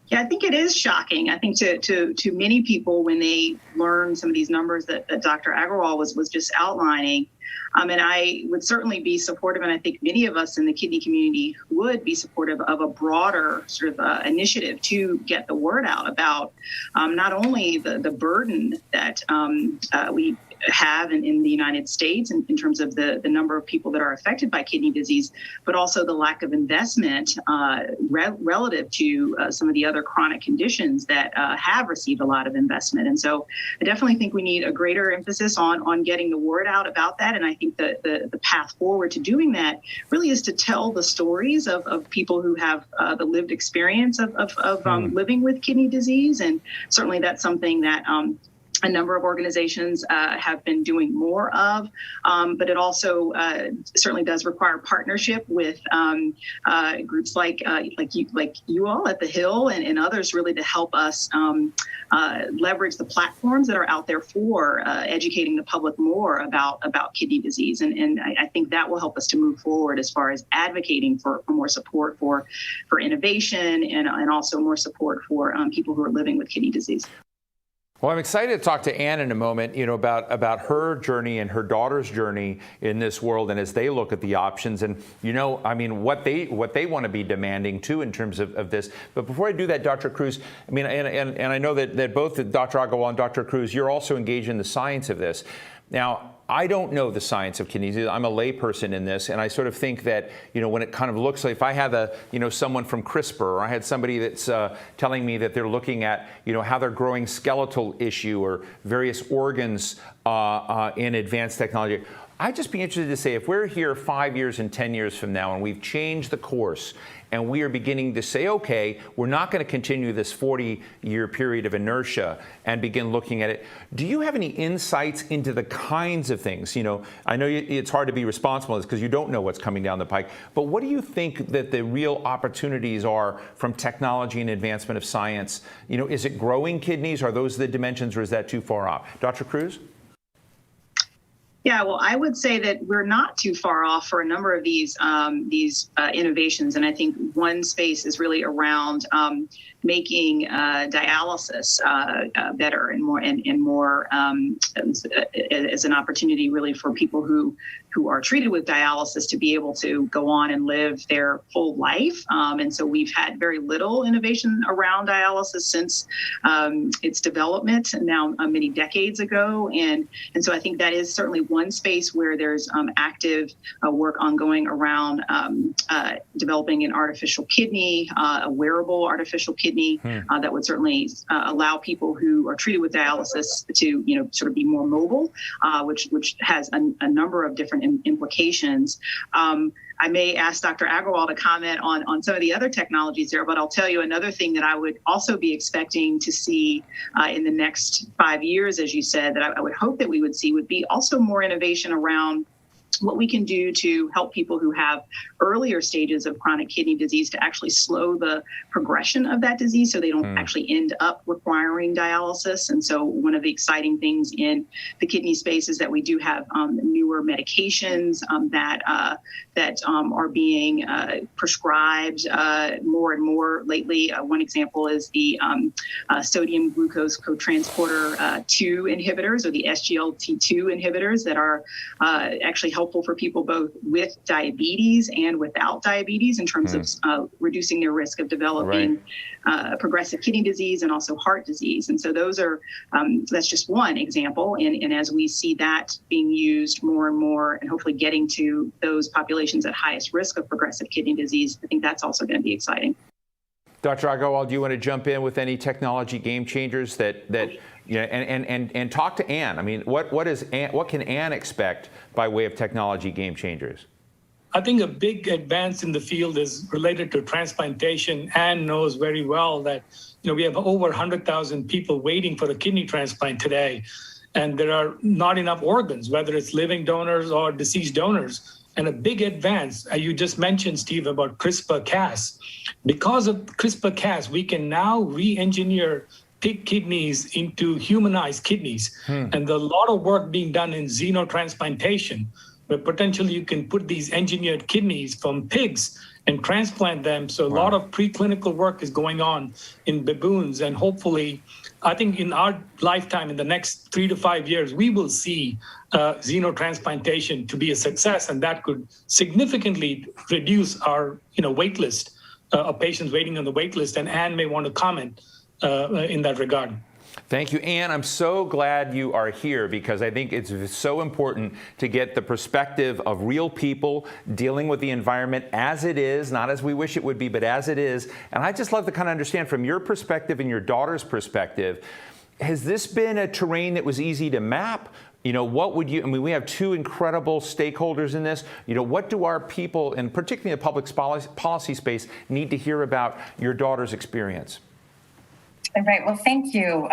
Speaker 9: Yeah, I think it is shocking. I think to many people when they learn some of these numbers that Dr. Agarwal was just outlining. And I would certainly be supportive, and I think many of us in the kidney community would be supportive of a broader sort of initiative to get the word out about not only the burden that we have in the United States in terms of the number of people that are affected by kidney disease, but also the lack of investment relative to some of the other chronic conditions that have received a lot of investment. And so I definitely think we need a greater emphasis on getting the word out about that. And I think the path forward to doing that really is to tell the stories of people who have the lived experience of living with kidney disease. And certainly that's something that a number of organizations have been doing more of, but it also certainly does require partnership with groups like you all at the Hill and others, really to help us leverage the platforms that are out there for educating the public more about kidney disease, and I think that will help us to move forward as far as advocating for more support for innovation and also more support for people who are living with kidney disease.
Speaker 1: Well, I'm excited to talk to Ann in a moment, about her journey and her daughter's journey in this world, and as they look at the options, and what they want to be demanding too in terms of this. But before I do that, Dr. Cruz, and I know that both Dr. Agarwal and Dr. Cruz, you're also engaged in the science of this. Now, I don't know the science of kidney disease. I'm a layperson in this, and I sort of think that, when it kind of looks like, if I had someone from CRISPR, or I had somebody that's telling me that they're looking at, how they're growing skeletal issue or various organs in advanced technology, I'd just be interested to say, if we're here 5 years and 10 years from now and we've changed the course and we are beginning to say, okay, we're not going to continue this 40-year period of inertia and begin looking at it, do you have any insights into the kinds of things? I know it's hard to be responsible because you don't know what's coming down the pike, but what do you think that the real opportunities are from technology and advancement of science? Is it growing kidneys? Are those the dimensions, or is that too far off? Dr. Cruz?
Speaker 9: Yeah, well, I would say that we're not too far off for a number of these innovations, and I think one space is really around making dialysis better and more as an opportunity really for people who are treated with dialysis to be able to go on and live their full life. And so we've had very little innovation around dialysis since its development now many decades ago. And so I think that is certainly one space where there's active work ongoing around developing an artificial kidney, a wearable artificial kidney that would certainly allow people who are treated with dialysis to, sort of be more mobile, which has a number of different implications. I may ask Dr. Agarwal to comment on some of the other technologies there, but I'll tell you another thing that I would also be expecting to see in the next 5 years, as you said, that I would hope that we would see would be also more innovation around what we can do to help people who have earlier stages of chronic kidney disease to actually slow the progression of that disease so they don't actually end up requiring dialysis. And so one of the exciting things in the kidney space is that we do have newer medications that are being prescribed more and more lately. One example is the sodium glucose cotransporter 2 inhibitors, or the SGLT2 inhibitors, that are actually helpful for people both with diabetes and without diabetes in terms of reducing their risk of developing progressive kidney disease and also heart disease. And so those are, that's just one example. And as we see that being used more and more and hopefully getting to those populations at highest risk of progressive kidney disease, I think that's also going to be exciting.
Speaker 1: Dr. Agarwal, do you want to jump in with any technology game changers that and talk to Ann? I mean, what can Ann expect by way of technology game changers?
Speaker 8: I think a big advance in the field is related to transplantation. Ann knows very well that we have over 100,000 people waiting for a kidney transplant today, and there are not enough organs, whether it's living donors or deceased donors. And a big advance, you just mentioned, Steve, about CRISPR-Cas. Because of CRISPR-Cas, we can now re-engineer pig kidneys into humanized kidneys. And there's a lot of work being done in xenotransplantation, where potentially you can put these engineered kidneys from pigs and transplant them. So a lot of preclinical work is going on in baboons, and hopefully, I think in our lifetime, in the next 3 to 5 years, we will see xenotransplantation to be a success, and that could significantly reduce our wait list of patients waiting on the wait list. And Ann may want to comment in that regard.
Speaker 1: Thank you, Ann. I'm so glad you are here, because I think it's so important to get the perspective of real people dealing with the environment as it is, not as we wish it would be, but as it is. And I just love to kind of understand from your perspective and your daughter's perspective, has this been a terrain that was easy to map? What would you, we have two incredible stakeholders in this. What do our people, and particularly the public policy space, need to hear about your daughter's experience?
Speaker 10: Right. Well, thank you.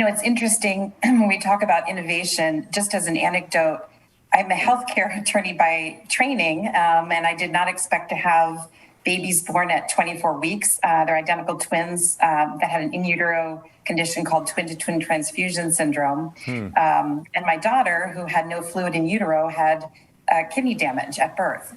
Speaker 10: It's interesting when we talk about innovation, just as an anecdote, I'm a healthcare attorney by training, and I did not expect to have babies born at 24 weeks. They're identical twins that had an in utero condition called twin-to-twin transfusion syndrome. And my daughter, who had no fluid in utero, had kidney damage at birth.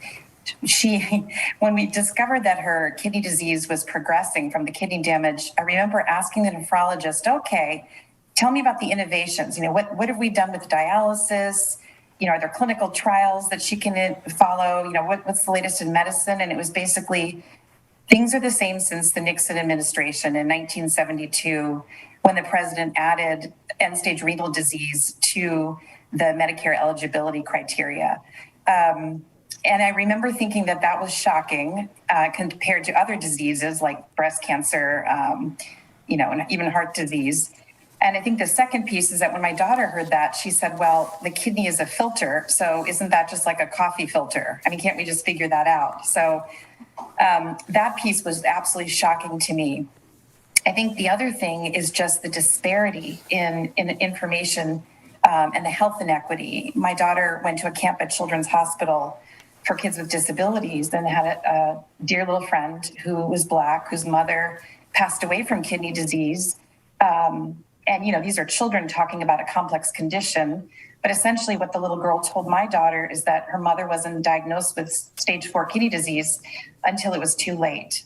Speaker 10: When we discovered that her kidney disease was progressing from the kidney damage, I remember asking the nephrologist, okay, tell me about the innovations. What have we done with dialysis? Are there clinical trials that she can follow? What's the latest in medicine? And it was basically, things are the same since the Nixon administration in 1972, when the president added end-stage renal disease to the Medicare eligibility criteria. And I remember thinking that was shocking compared to other diseases like breast cancer, and even heart disease. And I think the second piece is that when my daughter heard that, she said, well, the kidney is a filter. So isn't that just like a coffee filter? I mean, can't we just figure that out? So that piece was absolutely shocking to me. I think the other thing is just the disparity in information and the health inequity. My daughter went to a camp at Children's Hospital for kids with disabilities and had a dear little friend who was Black, whose mother passed away from kidney disease. And, these are children talking about a complex condition. But essentially what the little girl told my daughter is that her mother wasn't diagnosed with stage 4 kidney disease until it was too late.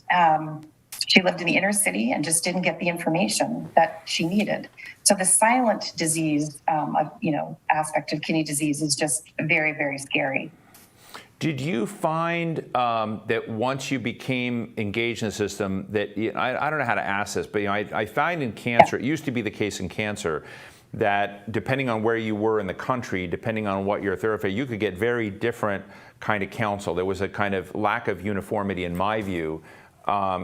Speaker 10: She lived in the inner city and just didn't get the information that she needed. So the silent disease, aspect of kidney disease is just very, very scary.
Speaker 1: Did you find that once you became engaged in the system that, I don't know how to ask this, but I find in cancer, it used to be the case in cancer, that depending on where you were in the country, depending on what your therapy, you could get very different kind of counsel. There was a kind of lack of uniformity, in my view,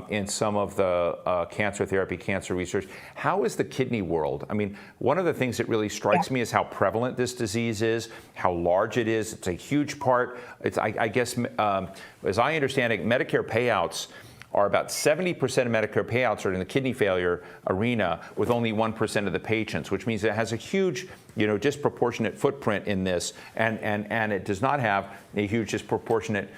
Speaker 1: in some of the cancer therapy, cancer research. How is the kidney world? I mean, one of the things that really strikes me is how prevalent this disease is, how large it is. It's a huge part. I guess, as I understand it, Medicare payouts are about 70% of Medicare payouts are in the kidney failure arena, with only 1% of the patients, which means it has a huge, disproportionate footprint in this, and it does not have a huge disproportionate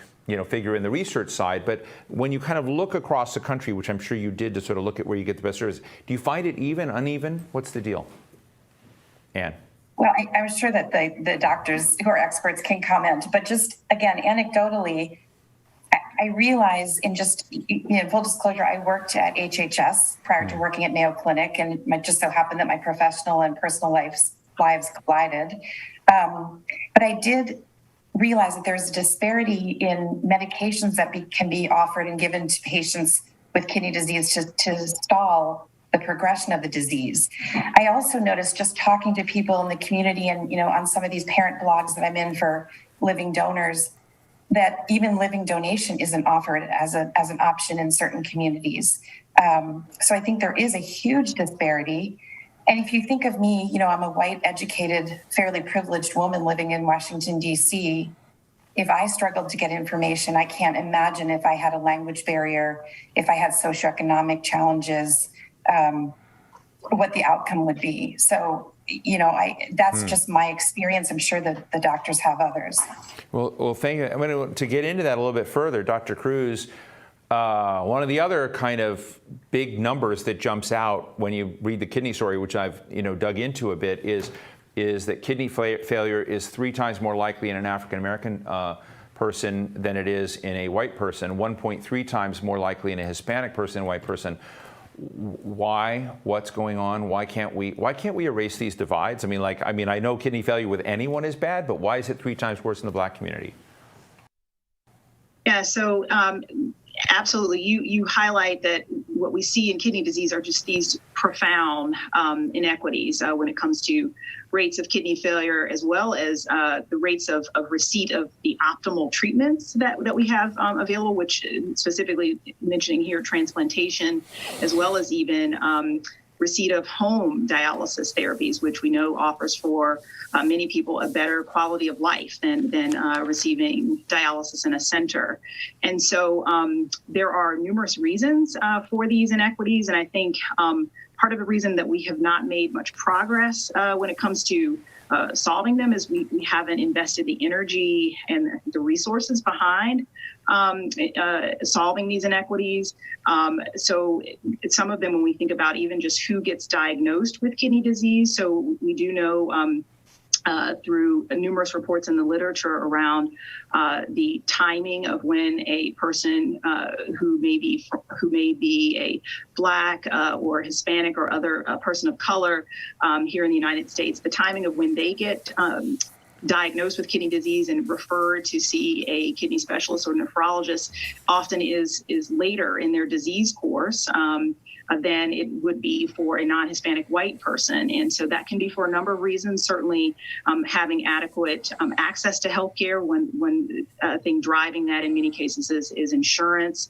Speaker 1: figure in the research side. But when you kind of look across the country, which I'm sure you did to sort of look at where you get the best service, do you find it even, uneven? What's the deal? Anne?
Speaker 10: Well, I'm sure that the doctors who are experts can comment, but just, again, anecdotally, I realize in just, full disclosure, I worked at HHS prior to working at Mayo Clinic, and it just so happened that my professional and personal lives collided. But I did realize that there's a disparity in medications that can be offered and given to patients with kidney disease to stall the progression of the disease. I also noticed, just talking to people in the community and, on some of these parent blogs that I'm in for living donors, that even living donation isn't offered as an option in certain communities. So I think there is a huge disparity. And if you think of me, I'm a white, educated, fairly privileged woman living in Washington, D.C. If I struggled to get information, I can't imagine if I had a language barrier, if I had socioeconomic challenges, what the outcome would be. So, that's just my experience. I'm sure that the doctors have others.
Speaker 1: Well, thank you. I mean, to get into that a little bit further, Dr. Cruz, one of the other kind of big numbers that jumps out when you read the kidney story, which I've dug into a bit, is that kidney failure is 3 times more likely in an African American person than it is in a white person, 1.3 times more likely in a Hispanic person than a white person. Why? What's going on? Why can't we erase these divides? I mean, I know kidney failure with anyone is bad, but why is it 3 times worse in the Black community?
Speaker 9: Yeah, so absolutely. You highlight that what we see in kidney disease are just these profound inequities when it comes to rates of kidney failure, as well as the rates of receipt of the optimal treatments that we have available, which specifically mentioning here transplantation, as well as even receipt of home dialysis therapies, which we know offers for many people a better quality of life than receiving dialysis in a center. And so there are numerous reasons for these inequities. And I think part of the reason that we have not made much progress when it comes to solving them is we haven't invested the energy and the resources behind solving these inequities. So some of them, when we think about even just who gets diagnosed with kidney disease, so we do know through numerous reports in the literature around the timing of when a person who may be a Black or Hispanic or other person of color here in the United States, the timing of when they get diagnosed with kidney disease and referred to see a kidney specialist or nephrologist often is later in their disease course than it would be for a non-Hispanic white person. And so that can be for a number of reasons, certainly having adequate access to healthcare when thing driving that in many cases is insurance.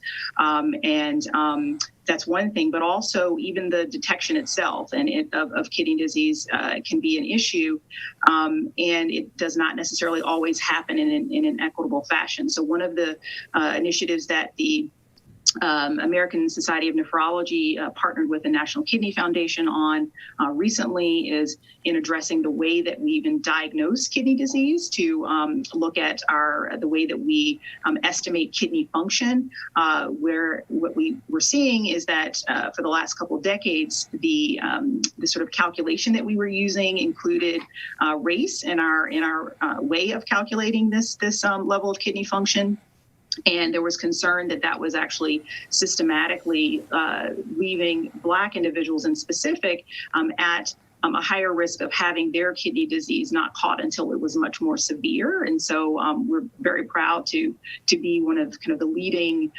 Speaker 9: That's one thing, but also even the detection itself of kidney disease can be an issue, and it does not necessarily always happen in an equitable fashion. So one of the initiatives that the American Society of Nephrology partnered with the National Kidney Foundation on recently is in addressing the way that we even diagnose kidney disease to look at the way that we estimate kidney function, where what we were seeing is that for the last couple of decades, the sort of calculation that we were using included race in our way of calculating this level of kidney function. And there was concern that was actually systematically leaving Black individuals in specific at a higher risk of having their kidney disease not caught until it was much more severe. And so we're very proud to be one of kind of the leading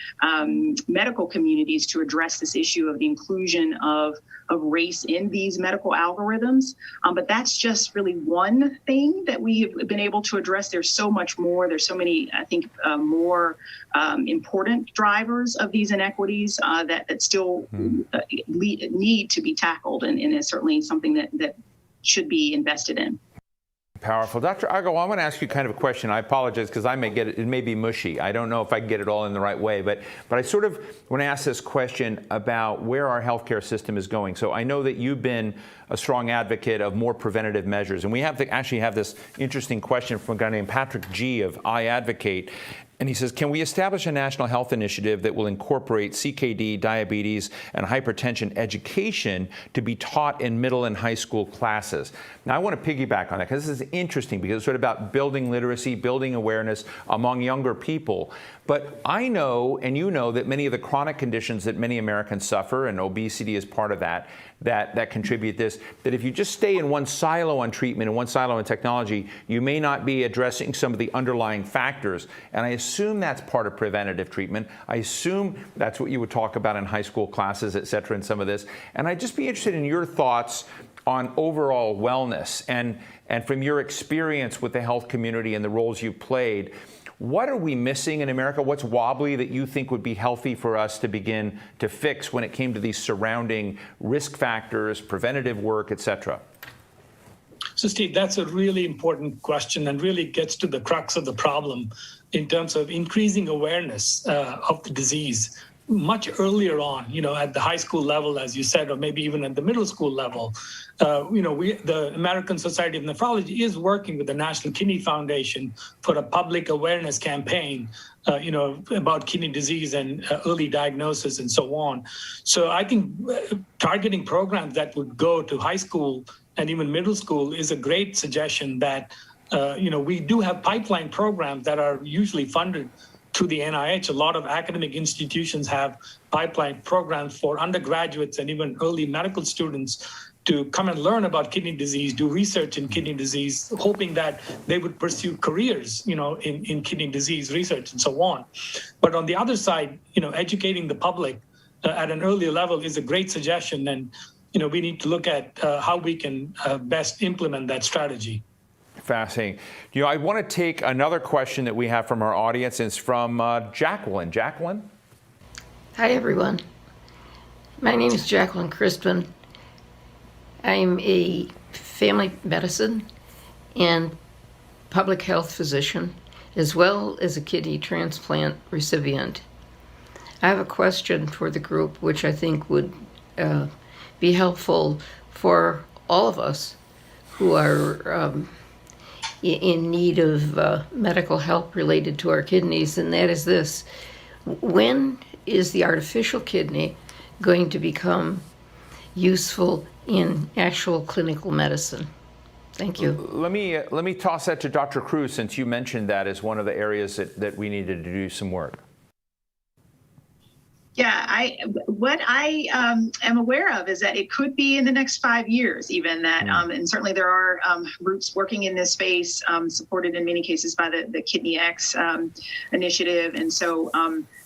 Speaker 9: medical communities to address this issue of the inclusion of race in these medical algorithms. But that's just really one thing that we have been able to address. There's so much more. There's so many, I think, more important drivers of these inequities that still need to be tackled, and is certainly something that should be invested in.
Speaker 1: Powerful. Dr. Agarwal, I want to ask you kind of a question. I apologize because I may get it may be mushy. I don't know if I can get it all in the right way, but I sort of want to ask this question about where our healthcare system is going. So I know that you've been a strong advocate of more preventative measures, and we have to actually have this interesting question from a guy named Patrick G. of I Advocate. And he says, can we establish a national health initiative that will incorporate CKD, diabetes, and hypertension education to be taught in middle and high school classes? Now, I want to piggyback on that because this is interesting because it's sort of about building literacy, building awareness among younger people. But I know, and you know, that many of the chronic conditions that many Americans suffer, and obesity is part of that contribute this, that if you just stay in one silo on treatment and one silo on technology, you may not be addressing some of the underlying factors. And I assume that's part of preventative treatment. I assume that's what you would talk about in high school classes, et cetera, and some of this. And I'd just be interested in your thoughts on overall wellness and from your experience with the health community and the roles you've played. What are we missing in America? What's wobbly that you think would be healthy for us to begin to fix when it came to these surrounding risk factors, preventative work, et cetera?
Speaker 8: So, Steve, that's a really important question and really gets to the crux of the problem in terms of increasing awareness of the disease much earlier on, at the high school level, as you said, or maybe even at the middle school level. The American Society of Nephrology is working with the National Kidney Foundation for a public awareness campaign, about kidney disease and early diagnosis and so on. So I think targeting programs that would go to high school and even middle school is a great suggestion that, we do have pipeline programs that are usually funded through the NIH. A lot of academic institutions have pipeline programs for undergraduates and even early medical students to come and learn about kidney disease, do research in kidney disease, hoping that they would pursue careers, in kidney disease research and so on. But on the other side, educating the public at an earlier level is a great suggestion. And, we need to look at how we can best implement that strategy.
Speaker 1: Fascinating. I want to take another question that we have from our audience. It's from Jacqueline. Jacqueline?
Speaker 11: Hi, everyone. My name is Jacqueline Crispin. I'm a family medicine and public health physician, as well as a kidney transplant recipient. I have a question for the group, which I think would be helpful for all of us who are in need of medical help related to our kidneys, and that is this. When is the artificial kidney going to become useful in actual clinical medicine? Thank you.
Speaker 1: Let me toss that to Dr. Cruz, since you mentioned that as one of the areas that we needed to do some work.
Speaker 9: Yeah, what I am aware of is that it could be in the next 5 years, even that, and certainly there are groups working in this space, supported in many cases by the Kidney X initiative, and so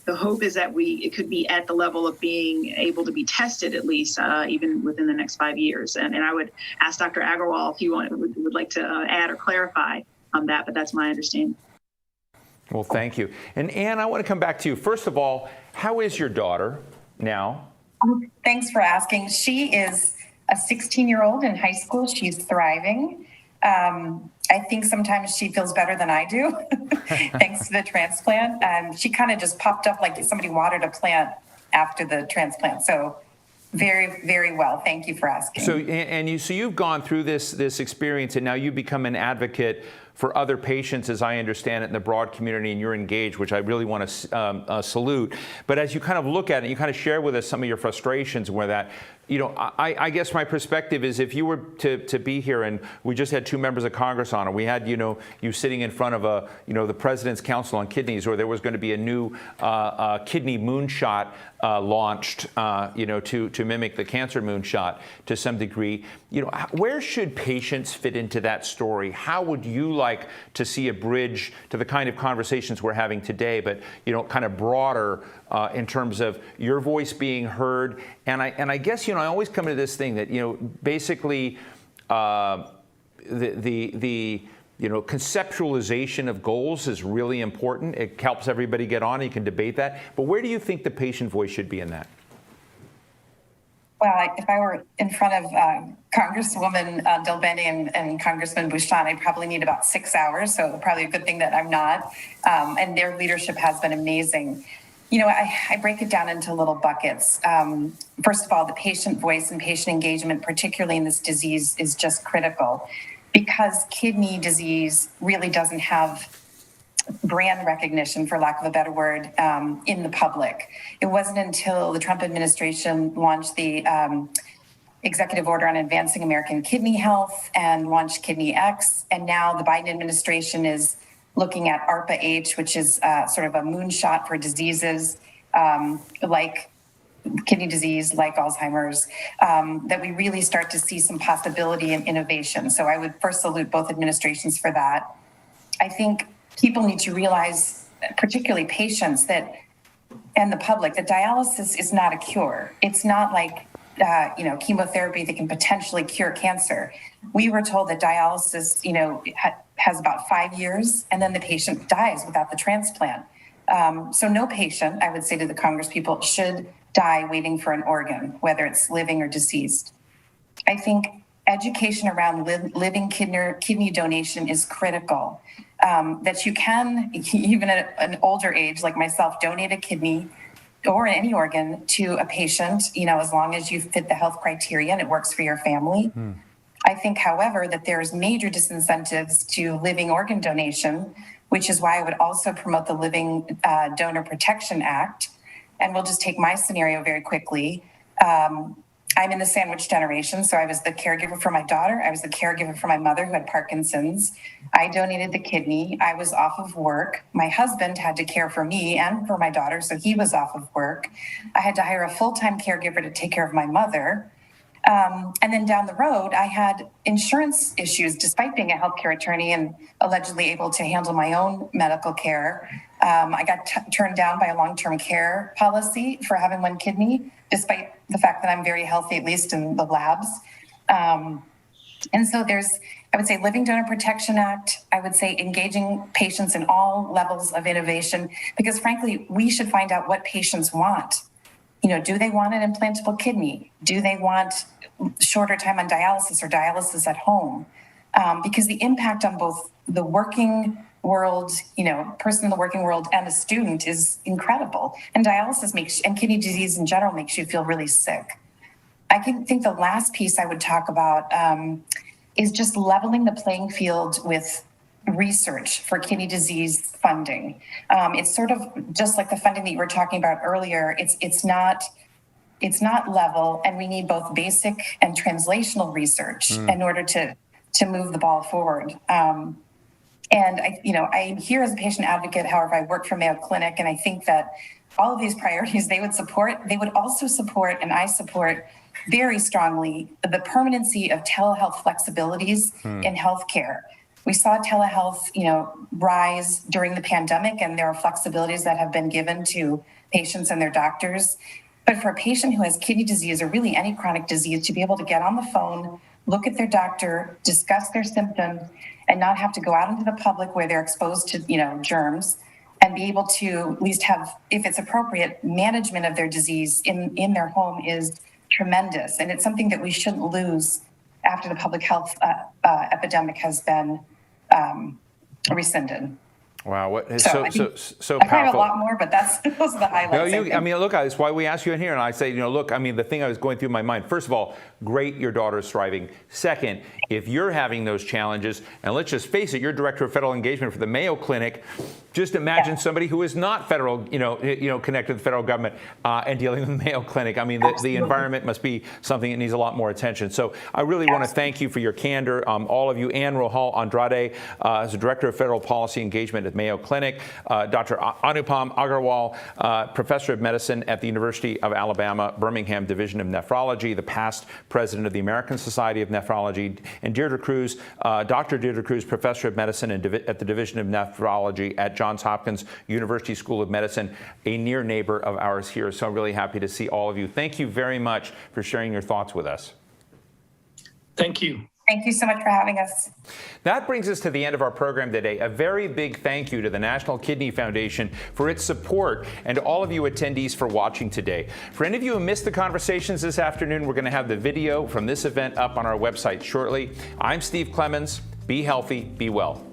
Speaker 9: the hope is that it could be at the level of being able to be tested at least even within the next 5 years. And I would ask Dr. Agarwal if he would like to add or clarify on that, but that's my understanding.
Speaker 1: Well, thank you. And Anne, I want to come back to you. First of all, how is your daughter now?
Speaker 10: Thanks for asking. She is a 16-year-old in high school. She's thriving. I think sometimes she feels better than I do, thanks to the transplant. She kind of just popped up like somebody watered a plant after the transplant. So very, very well. Thank you for asking.
Speaker 1: So, you've gone through this experience, and now you become an advocate for other patients, as I understand it, in the broad community, and you're engaged, which I really want to salute. But as you kind of look at it, you kind of share with us some of your frustrations where that, I guess my perspective is, if you were to be here, and we just had 2 members of Congress on, and we had, you sitting in front of the President's Council on Kidneys, or there was going to be a new kidney moonshot launched, to mimic the cancer moonshot to some degree. Where should patients fit into that story? How would you like to see a bridge to the kind of conversations we're having today, but kind of broader in terms of your voice being heard? And I guess I always come to this thing that basically the conceptualization of goals is really important. It helps everybody get on. You can debate that. But where do you think the patient voice should be in that?
Speaker 10: Well, if I were in front of Congresswoman Delveni and Congressman Bouchon, I'd probably need about 6 hours. So probably a good thing that I'm not. And their leadership has been amazing. I break it down into little buckets. First of all, the patient voice and patient engagement, particularly in this disease, is just critical, because kidney disease really doesn't have brand recognition, for lack of a better word, in the public. It wasn't until the Trump administration launched the executive order on advancing American kidney health and launched Kidney X, and now the Biden administration is looking at ARPA-H, which is sort of a moonshot for diseases like kidney disease, like Alzheimer's, that we really start to see some possibility and innovation. So I would first salute both administrations for that. I think people need to realize, particularly patients and the public, that dialysis is not a cure. It's not like chemotherapy that can potentially cure cancer. We were told that dialysis, has about 5 years, and then the patient dies without the transplant. So no patient, I would say to the Congress people, should die waiting for an organ, whether it's living or deceased. I think education around living kidney donation is critical. That you can, even at an older age like myself, donate a kidney or any organ to a patient, as long as you fit the health criteria and it works for your family. I think, however, that there's major disincentives to living organ donation, which is why I would also promote the Living Donor Protection Act. And we'll just take my scenario very quickly. I'm in the sandwich generation, so I was the caregiver for my daughter. I was the caregiver for my mother who had Parkinson's. I donated the kidney. I was off of work. My husband had to care for me and for my daughter, so he was off of work. I had to hire a full-time caregiver to take care of my mother. And then down the road, I had insurance issues, despite being a healthcare attorney and allegedly able to handle my own medical care. I got turned down by a long-term care policy for having one kidney, despite the fact that I'm very healthy, at least in the labs. And so I would say, Living Donor Protection Act. I would say engaging patients in all levels of innovation, because frankly, we should find out what patients want. Do they want an implantable kidney? Do they want shorter time on dialysis or dialysis at home? Because the impact on both the working world, person in the working world and a student is incredible. And dialysis and kidney disease in general makes you feel really sick. I think the last piece I would talk about is just leveling the playing field with research for kidney disease funding. It's sort of just like the funding that you were talking about earlier. It's not level, and we need both basic and translational research in order to move the ball forward. And I'm here as a patient advocate. However, I work for Mayo Clinic, and I think that all of these priorities they would support. They would also support, and I support very strongly, the permanency of telehealth flexibilities in healthcare. We saw telehealth, rise during the pandemic, and there are flexibilities that have been given to patients and their doctors. But for a patient who has kidney disease or really any chronic disease, to be able to get on the phone, look at their doctor, discuss their symptoms, and not have to go out into the public where they're exposed to, germs, and be able to at least have, if it's appropriate, management of their disease in their home is tremendous. And it's something that we shouldn't lose after the public health epidemic has been rescinded.
Speaker 1: Wow, what
Speaker 10: So
Speaker 1: powerful.
Speaker 10: I have a lot more, but those are the highlights.
Speaker 1: No, look, that's why we asked you in here, and I say, look, the thing I was going through my mind, first of all, great, your daughter's thriving. Second, if you're having those challenges, and let's just face it, you're director of federal engagement for the Mayo Clinic. Just imagine somebody who is not federal, connected to the federal government and dealing with the Mayo Clinic. The environment must be something that needs a lot more attention. So I really want to thank you for your candor, all of you. Ann Rohal Andrade, as the director of federal policy engagement at Mayo Clinic, Dr. Anupam Agarwal, professor of medicine at the University of Alabama, Birmingham Division of Nephrology, the past president of the American Society of Nephrology, and Deirdre Cruz, Dr. Deirdre Cruz, professor of medicine at the Division of Nephrology at Johns Hopkins University School of Medicine, a near neighbor of ours here. So I'm really happy to see all of you. Thank you very much for sharing your thoughts with us.
Speaker 8: Thank you.
Speaker 10: Thank you so much for having us.
Speaker 1: That brings us to the end of our program today. A very big thank you to the National Kidney Foundation for its support, and to all of you attendees for watching today. For any of you who missed the conversations this afternoon, we're going to have the video from this event up on our website shortly. I'm Steve Clemens. Be healthy, be well.